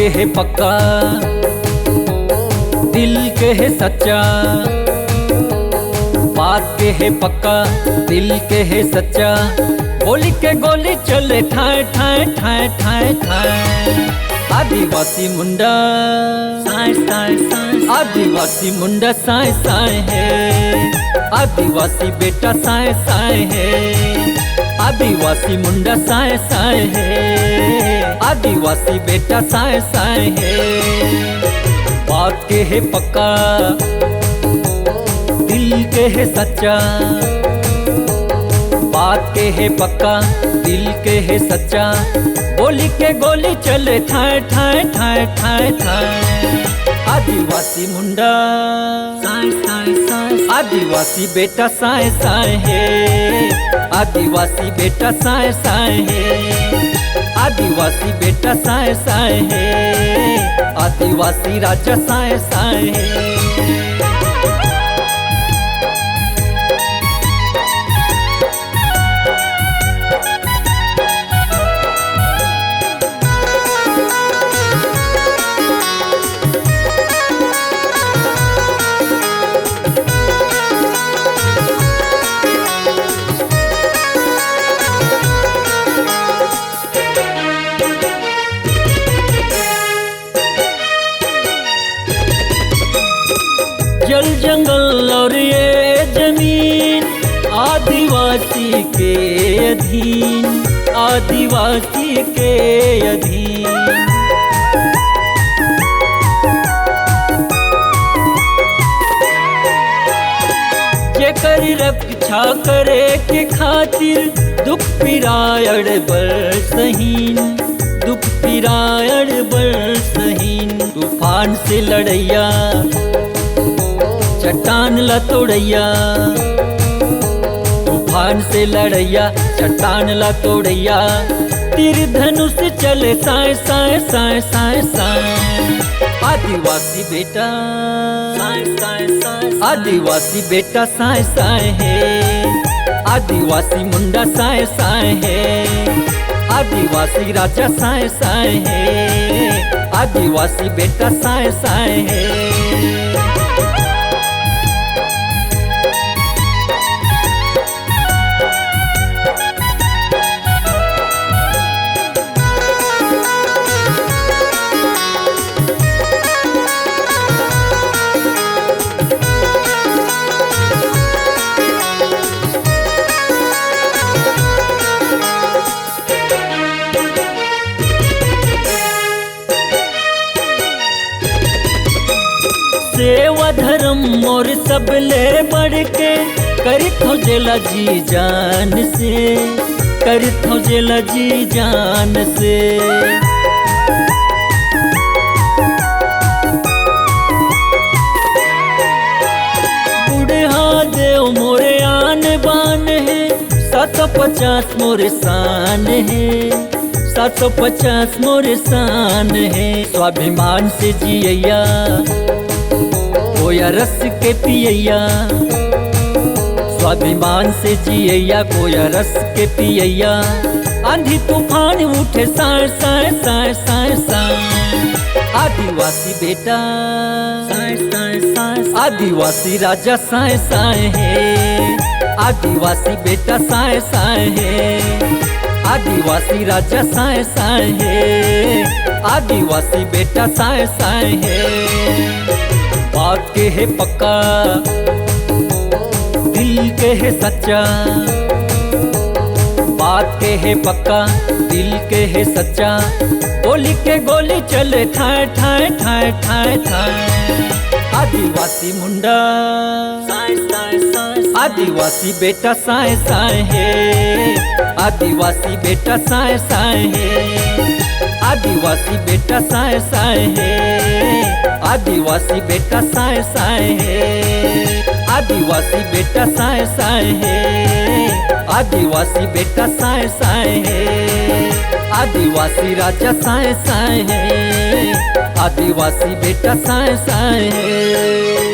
के है पक्का, दिल के है सच्चा। बात के है पक्का, दिल के है सच्चा। गोली के गोली चले ठाए ठाए ठाए ठाए ठाए। आदिवासी मुंडा साए साए साए, आदिवासी मुंडा साए साए है। आदिवासी बेटा साए साए है। आदिवासी मुंडा साए साए है। आदिवासी बेटा साए साए है। बात के है पक्का, दिल के है सच्चा। बात के है पक्का, दिल के है सच्चा। गोली के गोली चले ठाए ठाए ठाए ठाए ठाए। आदिवासी मुंडा साए साए साए, आदिवासी बेटा साए साए है। आदिवासी बेटा साए साए है। आदिवासी बेटा साए साए है। आदिवासी राजा साए साए है। जल जंगल और ये जमीन आदिवासी के अधीन, आदिवासी के अधीन। जेकर रक्षा करे के खातिर दुख पिरायड़ बरसहीन, दुख पिरायड़ बरसहीन। तूफान से लड़ैया चट्टान ला तोड़ैया, तूफान से लड़ैया चट्टान ला तोड़ैया। तीर धनुष चले साए साए साए साए साए। आदिवासी बेटा साए साए साए, आदिवासी बेटा साए साए है। आदिवासी मुंडा साए साए है। आदिवासी राजा साए साए है। आदिवासी बेटा साए साए है। सेवा धर्म मोर सब ले बढ़ के करित हो जेला जी जान से, करित हो जेला जी जान से। बुढ़ा देव मोरे आन बान है। 750 मोरे शान है। 750 मोरे शान है। स्वाभिमान से जियैया कोया रस के पियैया, स्वाभिमान से जियैया कोया रस के पियैया। आंधी तूफान उठे साए साए साए साए साए। आदिवासी बेटा साए साए साए, आदिवासी राजा साए साए है। आदिवासी बेटा साए साए है। आदिवासी राजा साए साए है। आदिवासी बेटा साए साए है। बात के है पक्का, दिल के है सच्चा। बात के है पक्का, दिल के है सच्चा। गोली के गोली चले ठाए ठाए ठाए ठाए ठाए। आदिवासी मुंडा साए साए साए, आदिवासी बेटा साए साए है। आदिवासी बेटा साए साए है। आदिवासी बेटा साए साए है। आदिवासी बेटा साए साए है। आदिवासी बेटा साए साए है। आदिवासी बेटा साए साए है। आदिवासी राजा साए साए है। आदिवासी बेटा साए साए है।